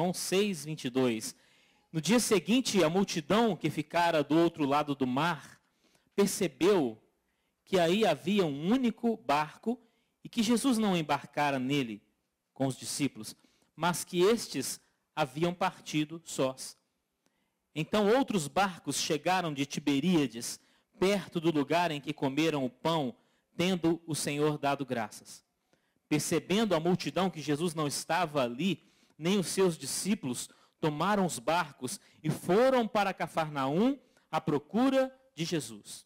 João 6, 22. No dia seguinte, a multidão que ficara do outro lado do mar percebeu que aí havia um único barco e que Jesus não embarcara nele com os discípulos, mas que estes haviam partido sós. Então outros barcos chegaram de Tiberíades, perto do lugar em que comeram o pão, tendo o Senhor dado graças. Percebendo a multidão que Jesus não estava ali, nem os seus discípulos, tomaram os barcos e foram para Cafarnaum à procura de Jesus.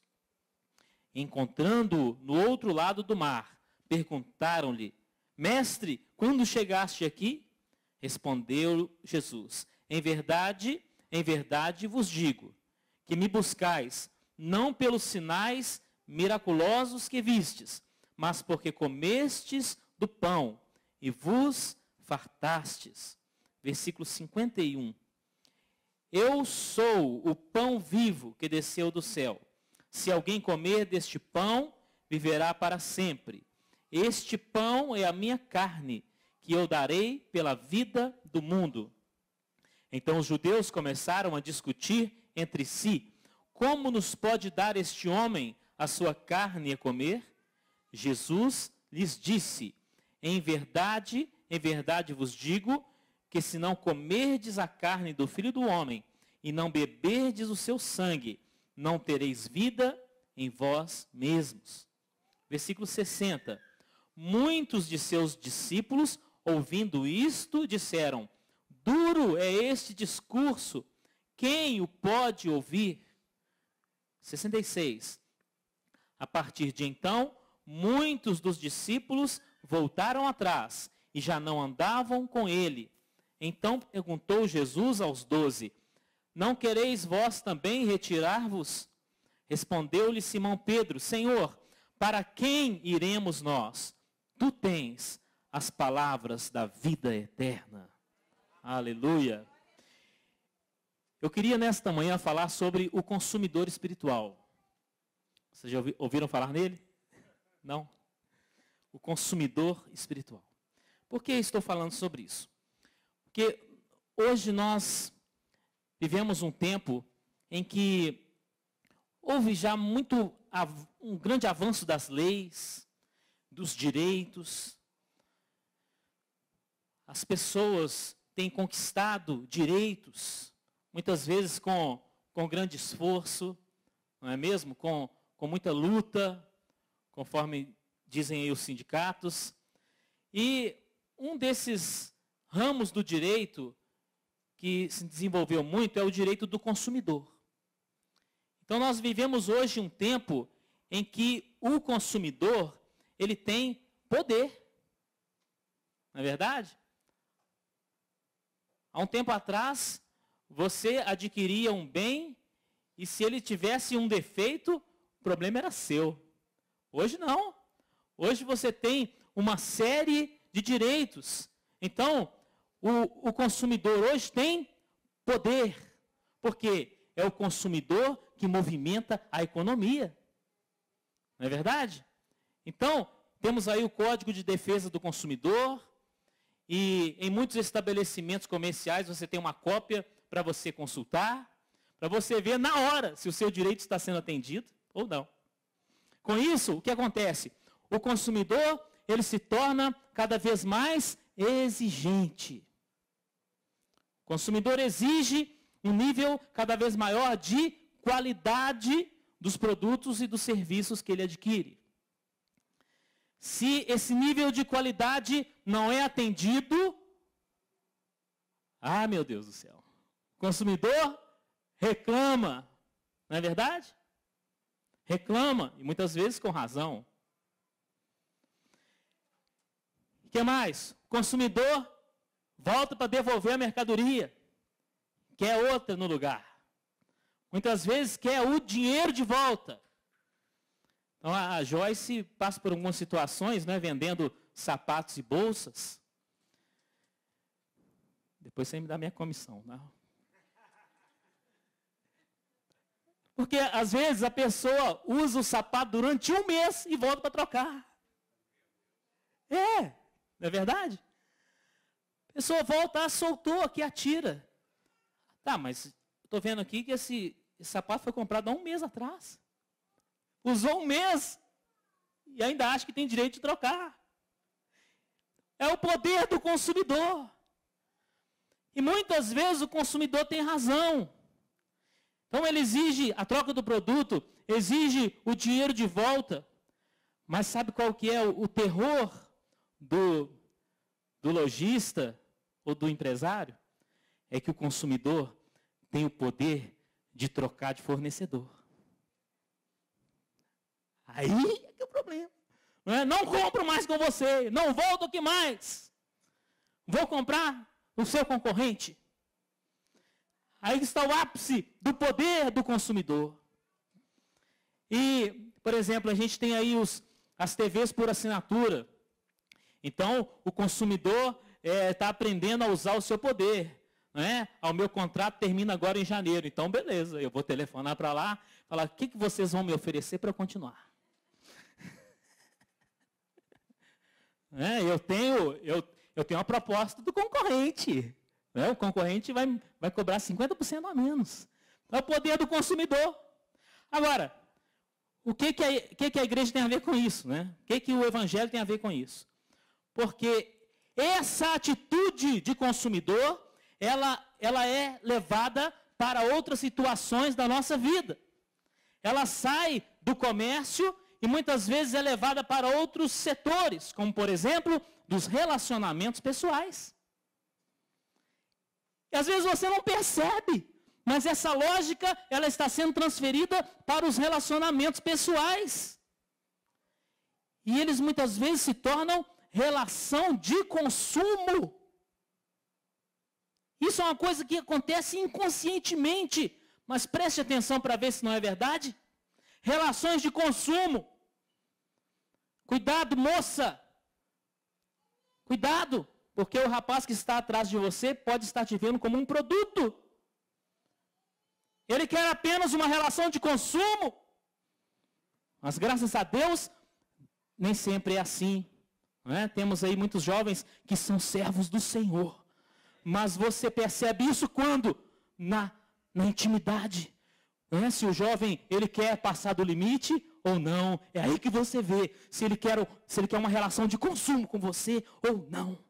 Encontrando-o no outro lado do mar, perguntaram-lhe: Mestre, quando chegaste aqui? Respondeu Jesus: em verdade vos digo, que me buscais, não pelos sinais miraculosos que vistes, mas porque comestes do pão e vos fartastes. Versículo 51. Eu sou o pão vivo que desceu do céu. Se alguém comer deste pão, viverá para sempre. Este pão é a minha carne, que eu darei pela vida do mundo. Então os judeus começaram a discutir entre si: como nos pode dar este homem a sua carne a comer? Jesus lhes disse: em verdade vos digo, que se não comerdes a carne do Filho do Homem e não beberdes o seu sangue, não tereis vida em vós mesmos. Versículo 60. Muitos de seus discípulos, ouvindo isto, disseram: duro é este discurso, quem o pode ouvir? 66. A partir de então, muitos dos discípulos voltaram atrás e já não andavam com ele. Então perguntou Jesus aos 12: não quereis vós também retirar-vos? Respondeu-lhe Simão Pedro: Senhor, para quem iremos nós? Tu tens as palavras da vida eterna. Aleluia. Eu queria nesta manhã falar sobre o consumidor espiritual. Vocês já ouviram falar nele? Não? O consumidor espiritual. Por que estou falando sobre isso? Porque hoje nós vivemos um tempo em que houve já um grande avanço das leis, dos direitos. As pessoas têm conquistado direitos, muitas vezes com grande esforço, não é mesmo? Com muita luta, conforme dizem aí os sindicatos. E um desses ramos do direito que se desenvolveu muito é o direito do consumidor. Então nós vivemos hoje um tempo em que o consumidor, ele tem poder. Não é verdade? Há um tempo atrás, você adquiria um bem e se ele tivesse um defeito, o problema era seu. Hoje não. Hoje você tem uma série de direitos. Então, o consumidor hoje tem poder, porque é o consumidor que movimenta a economia. Não é verdade? Então, temos aí o Código de Defesa do Consumidor, e em muitos estabelecimentos comerciais você tem uma cópia para você consultar, para você ver na hora se o seu direito está sendo atendido ou não. Com isso, o que acontece? O consumidor, ele se torna cada vez mais exigente. O consumidor exige um nível cada vez maior de qualidade dos produtos e dos serviços que ele adquire. Se esse nível de qualidade não é atendido, meu Deus do céu, o consumidor reclama, não é verdade? Reclama, e muitas vezes com razão. O que mais? O consumidor volta para devolver a mercadoria, quer outra no lugar. Muitas vezes quer o dinheiro de volta. Então a Joyce passa por algumas situações, né, vendendo sapatos e bolsas. Depois você me dá minha comissão, não? Porque às vezes a pessoa usa o sapato durante um mês e volta para trocar. Não é verdade? pessoa volta, soltou aqui, atira. Tá, mas estou vendo aqui que esse sapato foi comprado há 1 mês atrás. Usou 1 mês e ainda acha que tem direito de trocar. É o poder do consumidor. E muitas vezes o consumidor tem razão. Então ele exige a troca do produto, exige o dinheiro de volta. Mas sabe qual que é o terror do lojista ou do empresário? É que o consumidor tem o poder de trocar de fornecedor. Aí é que é o problema. Não compro mais com você, não volto aqui mais. Vou comprar o seu concorrente. Aí está o ápice do poder do consumidor. E, por exemplo, a gente tem aí as TVs por assinatura. Então, o consumidor está aprendendo a usar o seu poder. O meu contrato termina agora em janeiro. Então, beleza, eu vou telefonar para lá, falar, o que vocês vão me oferecer para eu continuar? Eu tenho uma proposta do concorrente. O concorrente vai cobrar 50% a menos. É o poder do consumidor. Agora, o que a igreja tem a ver com isso? O que o evangelho tem a ver com isso? Porque essa atitude de consumidor, ela é levada para outras situações da nossa vida. Ela sai do comércio e muitas vezes é levada para outros setores, como por exemplo, dos relacionamentos pessoais. E às vezes você não percebe, mas essa lógica, ela está sendo transferida para os relacionamentos pessoais. E eles muitas vezes se tornam relação de consumo. Isso é uma coisa que acontece inconscientemente, mas preste atenção para ver se não é verdade. Relações de consumo. Cuidado, moça. Cuidado. Porque o rapaz que está atrás de você pode estar te vendo como um produto. Ele quer apenas uma relação de consumo. Mas graças a Deus, nem sempre é assim. Temos aí muitos jovens que são servos do Senhor. Mas você percebe isso quando? Na intimidade. Se o jovem ele quer passar do limite ou não. É aí que você vê se ele quer uma relação de consumo com você ou não.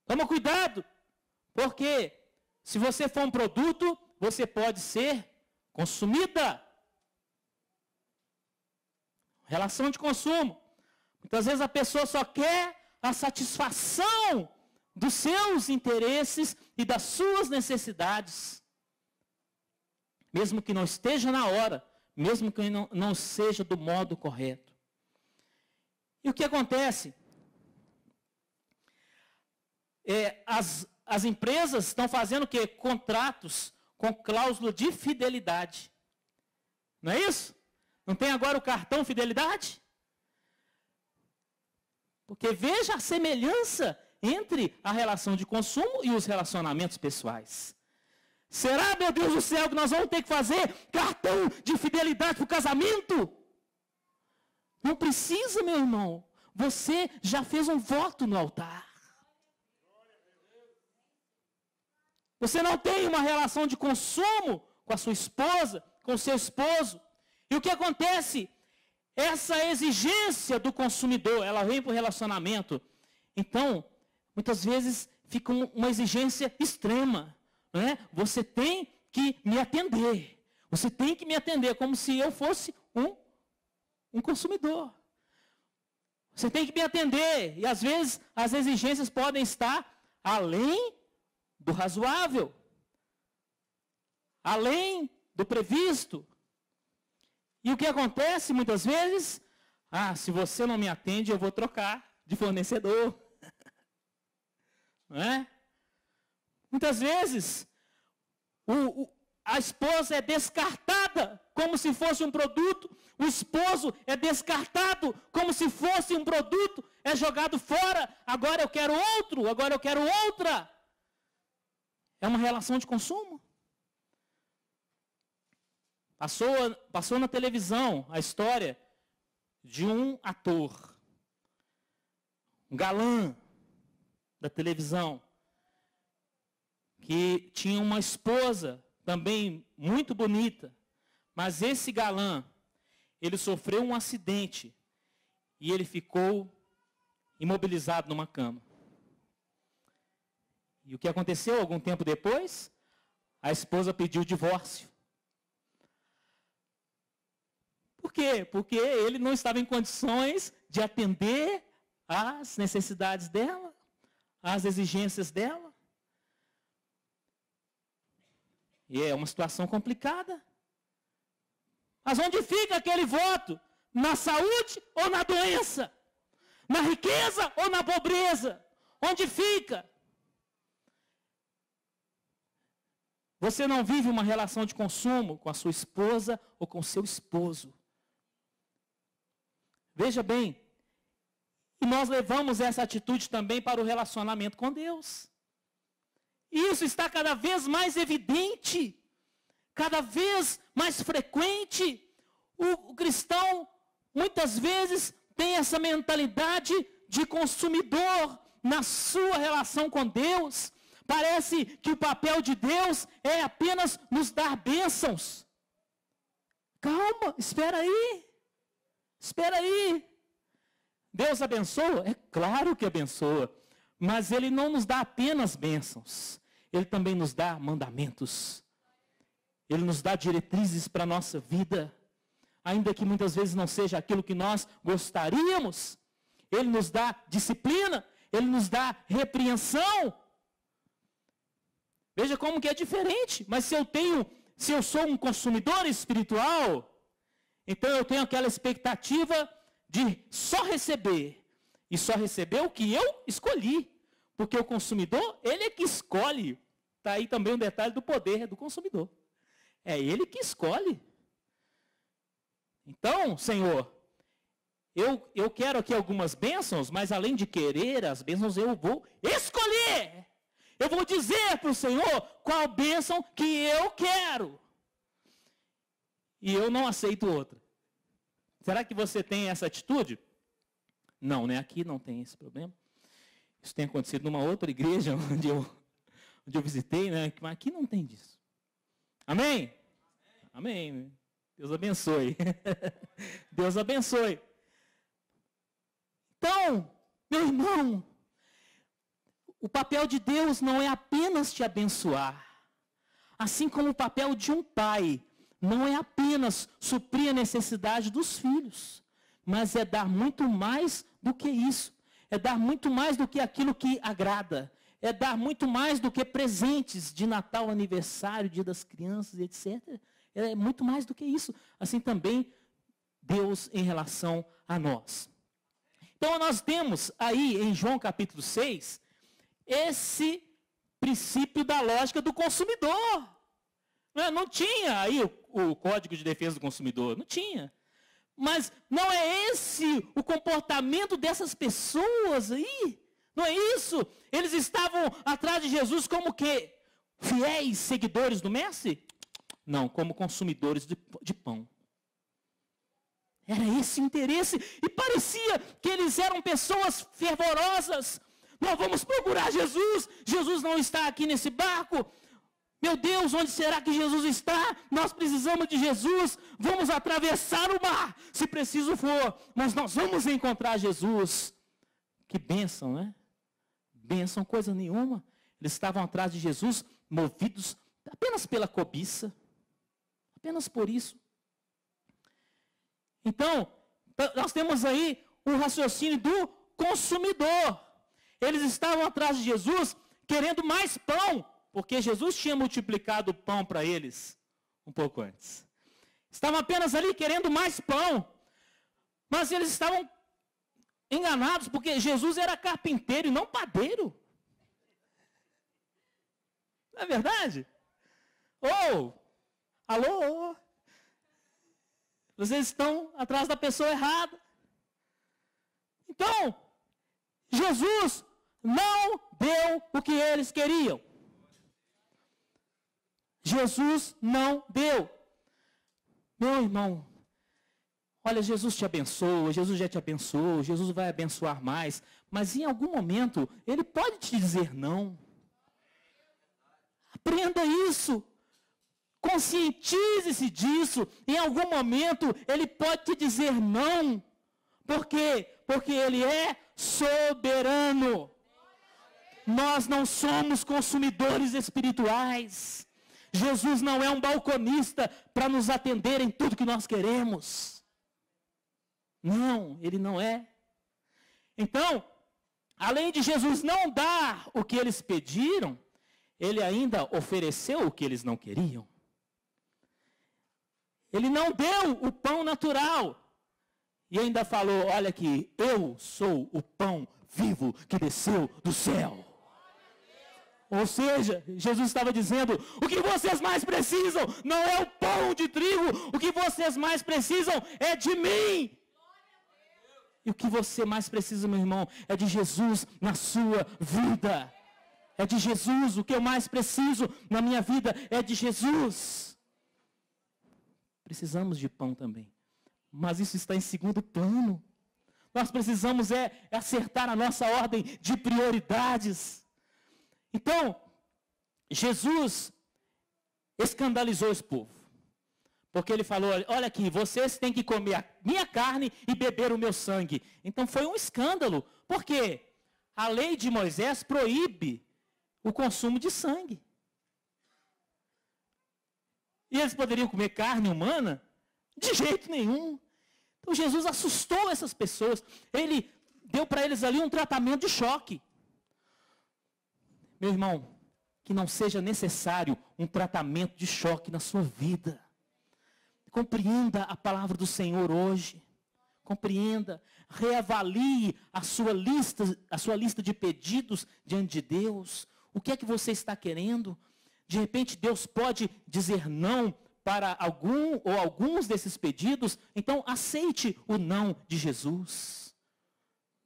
Toma cuidado, porque se você for um produto, você pode ser consumida. Relação de consumo. Muitas vezes a pessoa só quer a satisfação dos seus interesses e das suas necessidades. Mesmo que não esteja na hora, mesmo que não seja do modo correto. E o que acontece? As empresas estão fazendo o quê? Contratos com cláusula de fidelidade. Não é isso? Não tem agora o cartão fidelidade? Porque veja a semelhança entre a relação de consumo e os relacionamentos pessoais. Será, meu Deus do céu, que nós vamos ter que fazer cartão de fidelidade para o casamento? Não precisa, meu irmão. Você já fez um voto no altar. Você não tem uma relação de consumo com a sua esposa, com o seu esposo. E o que acontece? Essa exigência do consumidor, ela vem para o relacionamento. Então, muitas vezes fica uma exigência extrema. Você tem que me atender. Você tem que me atender como se eu fosse um consumidor. Você tem que me atender. E às vezes as exigências podem estar além do razoável, além do previsto. E o que acontece muitas vezes? Se você não me atende, eu vou trocar de fornecedor. Não é? Muitas vezes, a esposa é descartada como se fosse um produto, o esposo é descartado como se fosse um produto, é jogado fora, agora eu quero outro, agora eu quero outra. É uma relação de consumo. Passou na televisão a história de um ator. um galã da televisão, que tinha uma esposa também muito bonita, mas esse galã, ele sofreu um acidente e ele ficou imobilizado numa cama. E o que aconteceu algum tempo depois? A esposa pediu o divórcio. Por quê? Porque ele não estava em condições de atender às necessidades dela, às exigências dela. E é uma situação complicada. Mas onde fica aquele voto? Na saúde ou na doença? Na riqueza ou na pobreza? Onde fica? Você não vive uma relação de consumo com a sua esposa ou com o seu esposo. Veja bem, e nós levamos essa atitude também para o relacionamento com Deus. E isso está cada vez mais evidente, cada vez mais frequente. O cristão, muitas vezes, tem essa mentalidade de consumidor na sua relação com Deus. Parece que o papel de Deus é apenas nos dar bênçãos. Calma, espera aí. Espera aí. Deus abençoa? É claro que abençoa. Mas Ele não nos dá apenas bênçãos. Ele também nos dá mandamentos. Ele nos dá diretrizes para a nossa vida. Ainda que muitas vezes não seja aquilo que nós gostaríamos. Ele nos dá disciplina. Ele nos dá repreensão. Veja como que é diferente. Mas se eu sou um consumidor espiritual, então eu tenho aquela expectativa de só receber. E só receber o que eu escolhi. Porque o consumidor, ele é que escolhe. Está aí também um detalhe do poder do consumidor. É ele que escolhe. Então, Senhor, eu quero aqui algumas bênçãos, mas além de querer as bênçãos, eu vou escolher. Eu vou dizer para o Senhor qual bênção que eu quero. E eu não aceito outra. Será que você tem essa atitude? Não, né? Aqui não tem esse problema. Isso tem acontecido numa outra igreja onde eu visitei, né? Mas aqui não tem disso. Amém? Amém. Deus abençoe. Deus abençoe. Então, meu irmão, o papel de Deus não é apenas te abençoar. Assim como o papel de um pai não é apenas suprir a necessidade dos filhos, mas é dar muito mais do que isso. É dar muito mais do que aquilo que agrada. É dar muito mais do que presentes de Natal, aniversário, Dia das Crianças, etc. É muito mais do que isso. Assim também Deus em relação a nós. Então nós temos aí em João capítulo 6, esse princípio da lógica do consumidor. Não tinha aí o Código de Defesa do Consumidor, não tinha. Mas não é esse o comportamento dessas pessoas aí? Não é isso? Eles estavam atrás de Jesus como que? Fiéis seguidores do Mestre? Não, como consumidores de pão. Era esse o interesse. E parecia que eles eram pessoas fervorosas. Nós vamos procurar Jesus. Jesus não está aqui nesse barco. Meu Deus, onde será que Jesus está? Nós precisamos de Jesus. Vamos atravessar o mar, se preciso for. Mas nós vamos encontrar Jesus. Que bênção, né? Bênção coisa nenhuma. Eles estavam atrás de Jesus, movidos apenas pela cobiça. Apenas por isso. Então, nós temos aí o raciocínio do consumidor. Eles estavam atrás de Jesus, querendo mais pão. Porque Jesus tinha multiplicado o pão para eles um pouco antes. Estavam apenas ali querendo mais pão. Mas eles estavam enganados, porque Jesus era carpinteiro e não padeiro. Não é verdade? Alô? Vocês estão atrás da pessoa errada. Então, Jesus não deu o que eles queriam. Jesus não deu. Meu irmão, Olha, Jesus te abençoa, Jesus já te abençoou, Jesus vai abençoar mais, mas em algum momento ele pode te dizer não. Aprenda isso. Conscientize-se disso. Em algum momento ele pode te dizer não. Por quê? Porque ele é soberano. Nós não somos consumidores espirituais. Jesus não é um balconista para nos atender em tudo que nós queremos. Não, ele não é. Então, além de Jesus não dar o que eles pediram, ele ainda ofereceu o que eles não queriam. Ele não deu o pão natural. E ainda falou, olha aqui, eu sou o pão vivo que desceu do céu. Ou seja, Jesus estava dizendo, o que vocês mais precisam não é o pão de trigo, o que vocês mais precisam é de mim. E o que você mais precisa, meu irmão, é de Jesus na sua vida. É de Jesus. O que eu mais preciso na minha vida é de Jesus. Precisamos de pão também. Mas isso está em segundo plano. Nós precisamos acertar a nossa ordem de prioridades. Então, Jesus escandalizou esse povo. Porque ele falou, olha aqui, vocês têm que comer a minha carne e beber o meu sangue. Então foi um escândalo. Por quê? A lei de Moisés proíbe o consumo de sangue. E eles poderiam comer carne humana? De jeito nenhum. Então Jesus assustou essas pessoas. Ele deu para eles ali um tratamento de choque. Meu irmão, que não seja necessário um tratamento de choque na sua vida. Compreenda a palavra do Senhor hoje. Compreenda, reavalie a sua lista de pedidos diante de Deus. O que é que você está querendo? De repente Deus pode dizer não para algum ou alguns desses pedidos. Então aceite o não de Jesus.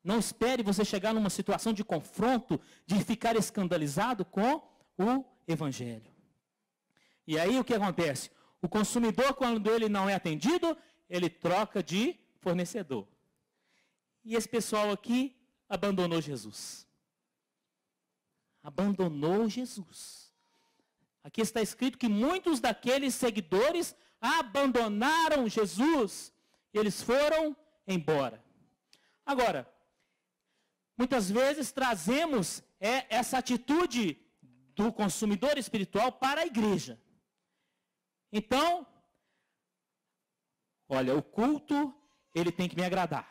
Não espere você chegar numa situação de confronto, de ficar escandalizado com o Evangelho. E aí o que acontece? O consumidor, quando ele não é atendido, ele troca de fornecedor. E esse pessoal aqui abandonou Jesus. Abandonou Jesus. Aqui está escrito que muitos daqueles seguidores abandonaram Jesus. E eles foram embora. Agora, muitas vezes trazemos essa atitude do consumidor espiritual para a igreja. Então, olha, o culto, ele tem que me agradar.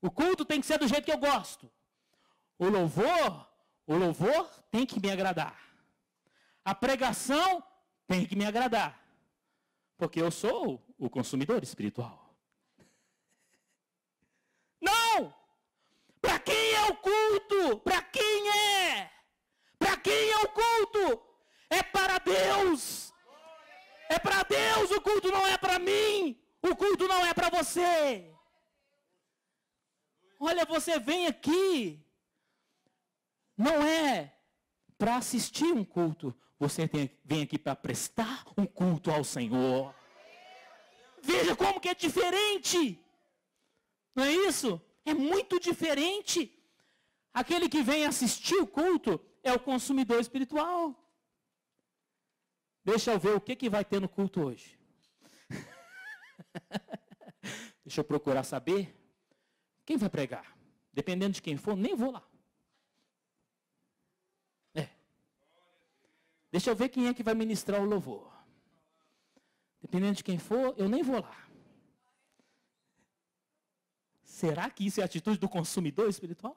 O culto tem que ser do jeito que eu gosto. O louvor tem que me agradar. A pregação tem que me agradar. Porque eu sou o consumidor espiritual. Não! Para quem é o culto? Para quem é? Para quem é o culto? É para Deus. É para Deus. O culto não é para mim. O culto não é para você. Olha, você vem aqui. Não é para assistir um culto. Você vem aqui para prestar um culto ao Senhor. Veja como que é diferente. Não é isso? É muito diferente. Aquele que vem assistir o culto é o consumidor espiritual. Deixa eu ver o que vai ter no culto hoje. Deixa eu procurar saber. Quem vai pregar? Dependendo de quem for, nem vou lá. Deixa eu ver quem é que vai ministrar o louvor. Dependendo de quem for, eu nem vou lá. Será que isso é a atitude do consumidor espiritual?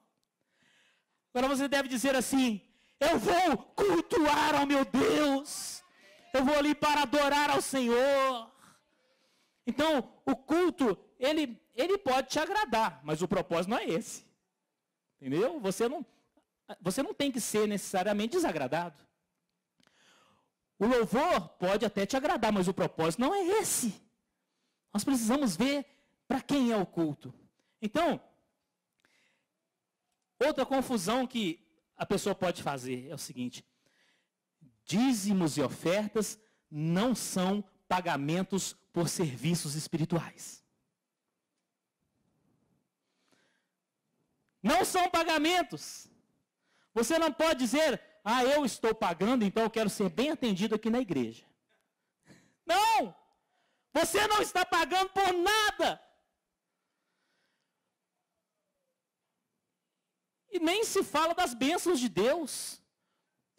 Agora você deve dizer assim, eu vou cultuar ao meu Deus. Eu vou ali para adorar ao Senhor. Então, o culto, ele pode te agradar, mas o propósito não é esse. Entendeu? Você não tem que ser necessariamente desagradado. O louvor pode até te agradar, mas o propósito não é esse. Nós precisamos ver para quem é o culto. Então, outra confusão que a pessoa pode fazer é o seguinte: dízimos e ofertas não são pagamentos por serviços espirituais. Não são pagamentos. Você não pode dizer, eu estou pagando, então eu quero ser bem atendido aqui na igreja. Não! Você não está pagando por nada. E nem se fala das bênçãos de Deus.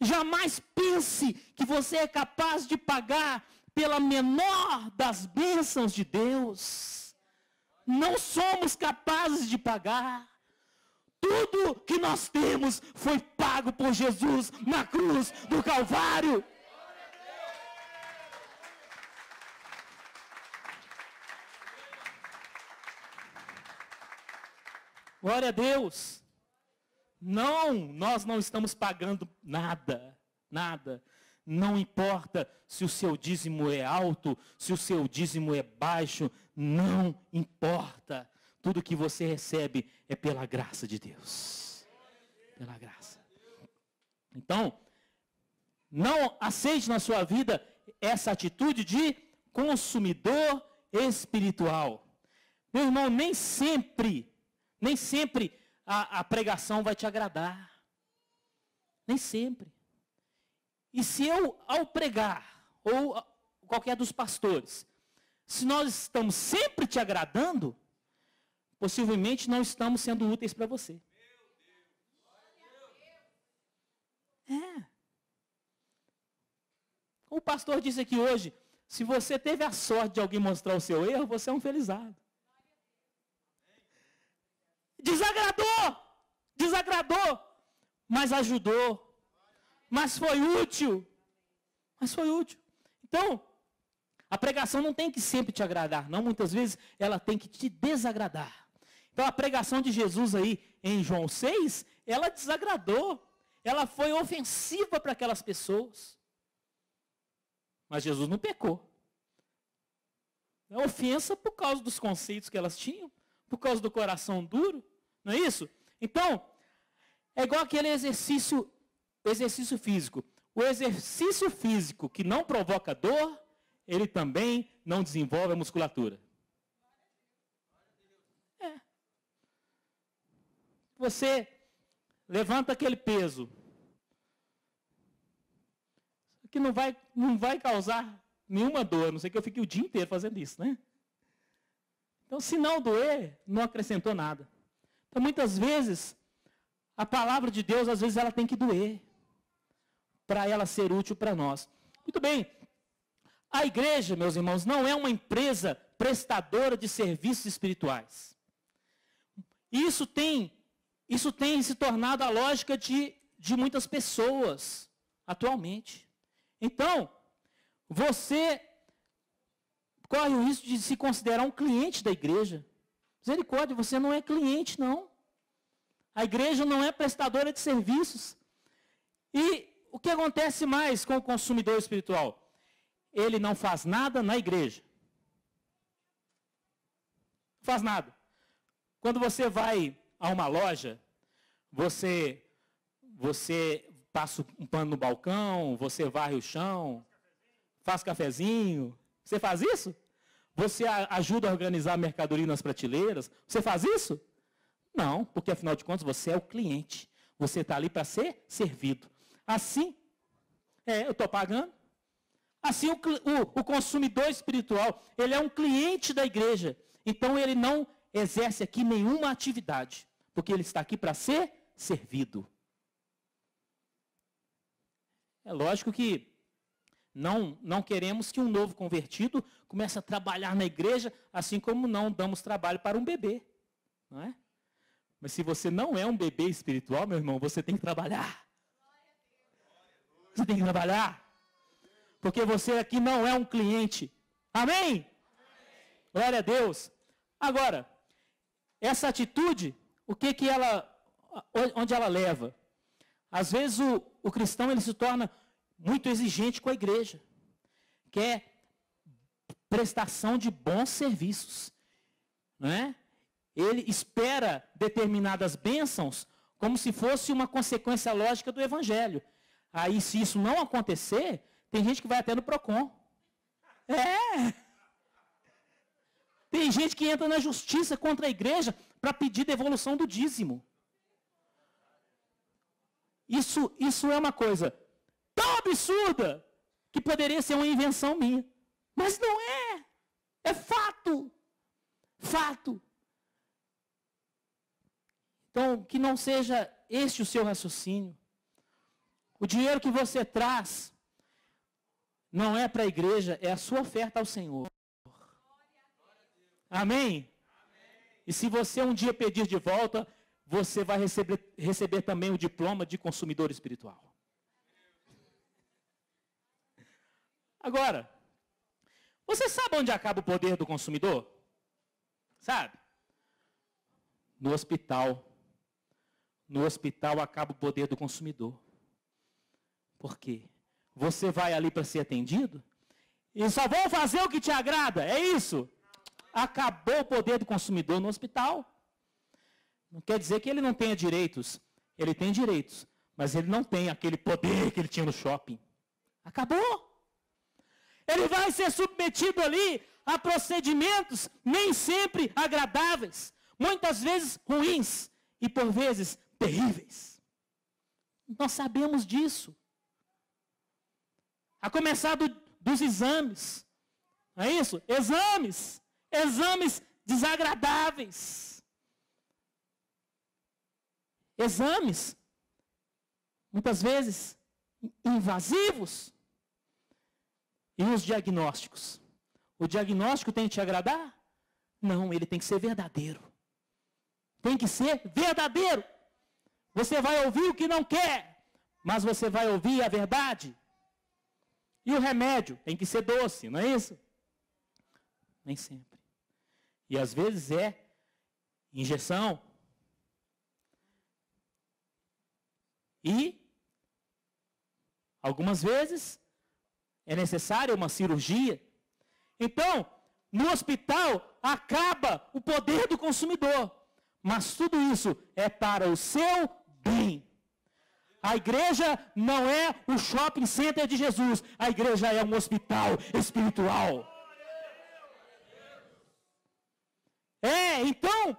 Jamais pense que você é capaz de pagar pela menor das bênçãos de Deus. Não somos capazes de pagar. Tudo que nós temos foi pago por Jesus na cruz do Calvário. Glória a Deus. Não, nós não estamos pagando nada, nada. Não importa se o seu dízimo é alto, se o seu dízimo é baixo, não importa. Tudo que você recebe é pela graça de Deus. Pela graça. Então, não aceite na sua vida essa atitude de consumidor espiritual. Meu irmão, nem sempre a pregação vai te agradar. Nem sempre. E se eu, ao pregar, ou qualquer dos pastores, se nós estamos sempre te agradando, possivelmente não estamos sendo úteis para você. Como o pastor disse aqui hoje, se você teve a sorte de alguém mostrar o seu erro, você é um felizardo. Desagradou, mas ajudou, mas foi útil. Então, a pregação não tem que sempre te agradar, não, muitas vezes ela tem que te desagradar. Então, a pregação de Jesus aí em João 6, ela desagradou, ela foi ofensiva para aquelas pessoas. Mas Jesus não pecou. É ofensa por causa dos conceitos que elas tinham, por causa do coração duro, não é isso? Então, é igual aquele exercício físico. O exercício físico que não provoca dor, ele também não desenvolve a musculatura. Você levanta aquele peso, que não vai causar nenhuma dor, a não ser que eu fique o dia inteiro fazendo isso, né? Então, se não doer, não acrescentou nada. Então, muitas vezes, a palavra de Deus, às vezes, ela tem que doer, para ela ser útil para nós. Muito bem. A igreja, meus irmãos, não é uma empresa prestadora de serviços espirituais. Isso tem se tornado a lógica de muitas pessoas atualmente. Então, você corre o risco de se considerar um cliente da igreja. Misericórdia, você não é cliente, não. A igreja não é prestadora de serviços. E o que acontece mais com o consumidor espiritual? Ele não faz nada na igreja. Não faz nada. Quando você vai a uma loja, você passa um pano no balcão, você varre o chão, faz cafezinho. Você faz isso? Você ajuda a organizar a mercadoria nas prateleiras? Você faz isso? Não, porque afinal de contas você é o cliente. Você está ali para ser servido. Assim, eu estou pagando. Assim, o consumidor espiritual, ele é um cliente da igreja. Então, ele não exerce aqui nenhuma atividade, porque ele está aqui para ser servido. É lógico que não queremos que um novo convertido comece a trabalhar na igreja, assim como não damos trabalho para um bebê, não é? Mas se você não é um bebê espiritual, meu irmão, você tem que trabalhar. Você tem que trabalhar. Porque você aqui não é um cliente. Amém? Glória a Deus. Agora, essa atitude, onde ela leva? Às vezes o cristão ele se torna muito exigente com a igreja. Quer prestação de bons serviços. Não é? Ele espera determinadas bênçãos como se fosse uma consequência lógica do evangelho. Aí, se isso não acontecer, tem gente que vai até no PROCON. Tem gente que entra na justiça contra a igreja para pedir devolução do dízimo. Isso é uma coisa tão absurda que poderia ser uma invenção minha. Mas não é. É fato. Fato. Então, que não seja este o seu raciocínio. O dinheiro que você traz não é para a igreja, é a sua oferta ao Senhor. Amém? E se você um dia pedir de volta, você vai receber também o diploma de consumidor espiritual. Agora, você sabe onde acaba o poder do consumidor? Sabe? No hospital. No hospital acaba o poder do consumidor. Por quê? Você vai ali para ser atendido e só vão fazer o que te agrada. É isso? Acabou o poder do consumidor no hospital. Não quer dizer que ele não tenha direitos. Ele tem direitos, mas ele não tem aquele poder que ele tinha no shopping. Acabou. Ele vai ser submetido ali a procedimentos nem sempre agradáveis, muitas vezes ruins e por vezes terríveis. Nós sabemos disso. A começar dos exames. Não é isso? Exames. Exames desagradáveis. Exames, muitas vezes, invasivos. E os diagnósticos? O diagnóstico tem que te agradar? Não, ele tem que ser verdadeiro. Tem que ser verdadeiro. Você vai ouvir o que não quer, mas você vai ouvir a verdade. E o remédio tem que ser doce, não é isso? Nem sempre. E às vezes é injeção. E algumas vezes é necessária uma cirurgia. Então, no hospital acaba o poder do consumidor. Mas tudo isso é para o seu bem. A igreja não é o shopping center de Jesus. A igreja é um hospital espiritual. Então,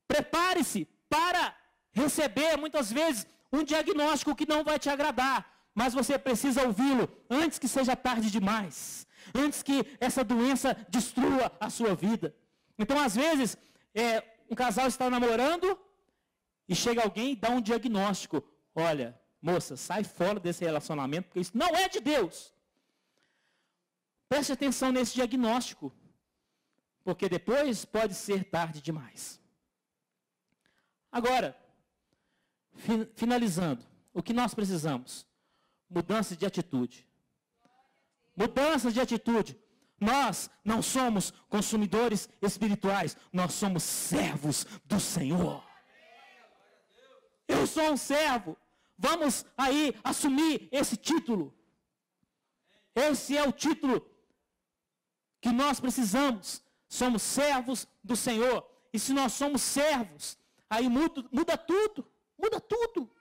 prepare-se para receber, muitas vezes, um diagnóstico que não vai te agradar. Mas você precisa ouvi-lo antes que seja tarde demais. Antes que essa doença destrua a sua vida. Então, às vezes, um casal está namorando e chega alguém e dá um diagnóstico. Olha, moça, sai fora desse relacionamento, porque isso não é de Deus. Preste atenção nesse diagnóstico, porque depois pode ser tarde demais. Agora, finalizando, o que nós precisamos? Mudança de atitude. Mudança de atitude. Nós não somos consumidores espirituais, nós somos servos do Senhor. Eu sou um servo. Vamos aí assumir esse título. Esse é o título que nós precisamos. Somos servos do Senhor. E se nós somos servos, aí muda tudo. Muda tudo.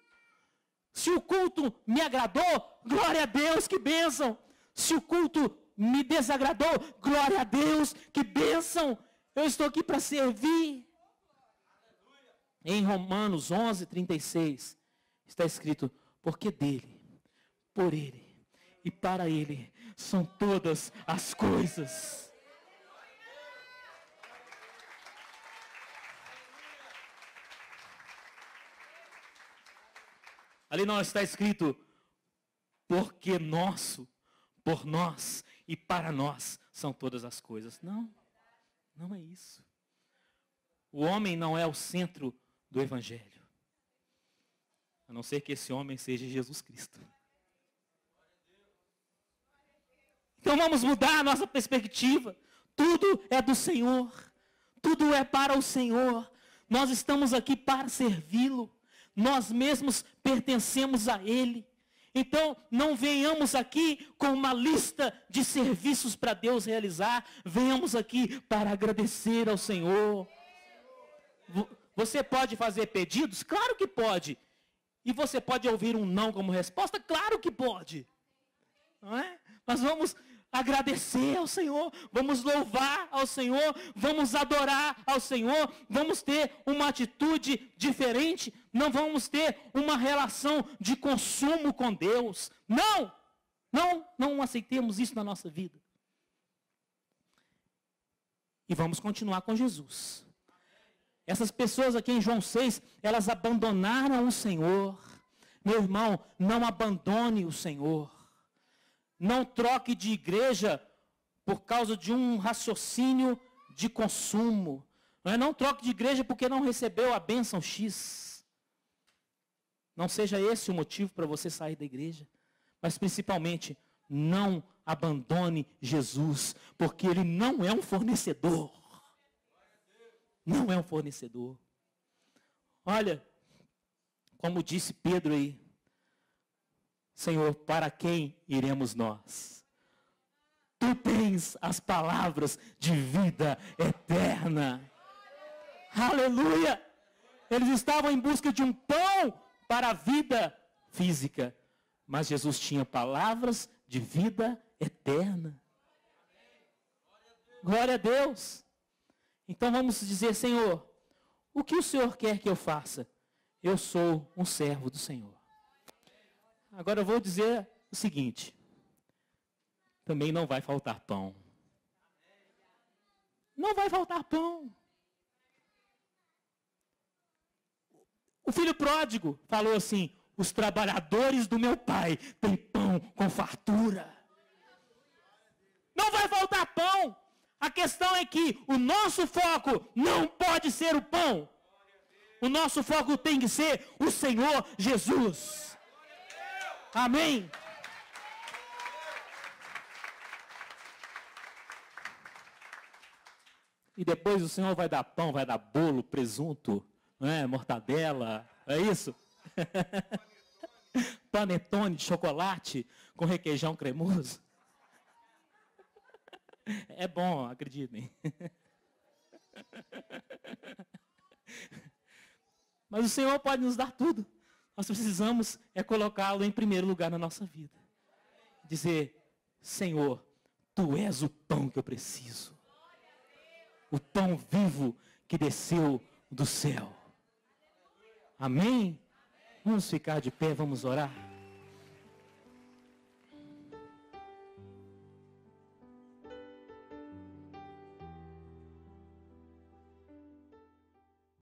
Se o culto me agradou, glória a Deus, que bênção. Se o culto me desagradou, glória a Deus, que bênção. Eu estou aqui para servir. Em Romanos 11:36, está escrito, porque dele, por ele e para ele são todas as coisas. Ali não está escrito, porque nosso, por nós e para nós são todas as coisas. Não, não é isso. O homem não é o centro do Evangelho. A não ser que esse homem seja Jesus Cristo. Então vamos mudar a nossa perspectiva. Tudo é do Senhor. Tudo é para o Senhor. Nós estamos aqui para servi-lo. Nós mesmos pertencemos a Ele. Então, não venhamos aqui com uma lista de serviços para Deus realizar. Venhamos aqui para agradecer ao Senhor. Você pode fazer pedidos? Claro que pode. E você pode ouvir um não como resposta? Claro que pode. Não é? Mas vamos agradecer ao Senhor, vamos louvar ao Senhor, vamos adorar ao Senhor, vamos ter uma atitude diferente, não vamos ter uma relação de consumo com Deus. Não aceitemos isso na nossa vida. E vamos continuar com Jesus. Essas pessoas aqui em João 6, elas abandonaram o Senhor. Meu irmão, não abandone o Senhor. Não troque de igreja por causa de um raciocínio de consumo. Não troque de igreja porque não recebeu a bênção X. Não seja esse o motivo para você sair da igreja. Mas principalmente, não abandone Jesus, porque Ele não é um fornecedor. Não é um fornecedor. Olha, como disse Pedro aí, Senhor, para quem iremos nós? Tu tens as palavras de vida eterna. Aleluia! Eles estavam em busca de um pão para a vida física, mas Jesus tinha palavras de vida eterna. Glória a Deus! Então vamos dizer, Senhor, o que o Senhor quer que eu faça? Eu sou um servo do Senhor. Agora eu vou dizer o seguinte, também não vai faltar pão. Não vai faltar pão. O filho pródigo falou assim, os trabalhadores do meu pai têm pão com fartura. Não vai faltar pão. A questão é que o nosso foco não pode ser o pão. O nosso foco tem que ser o Senhor Jesus. Amém? E depois o Senhor vai dar pão, vai dar bolo, presunto, mortadela, é isso? Panetone de chocolate com requeijão cremoso. É bom, acreditem. Mas o Senhor pode nos dar tudo. Nós precisamos colocá-lo em primeiro lugar na nossa vida. Dizer, Senhor, Tu és o pão que eu preciso. O pão vivo que desceu do céu. Amém? Vamos ficar de pé, vamos orar.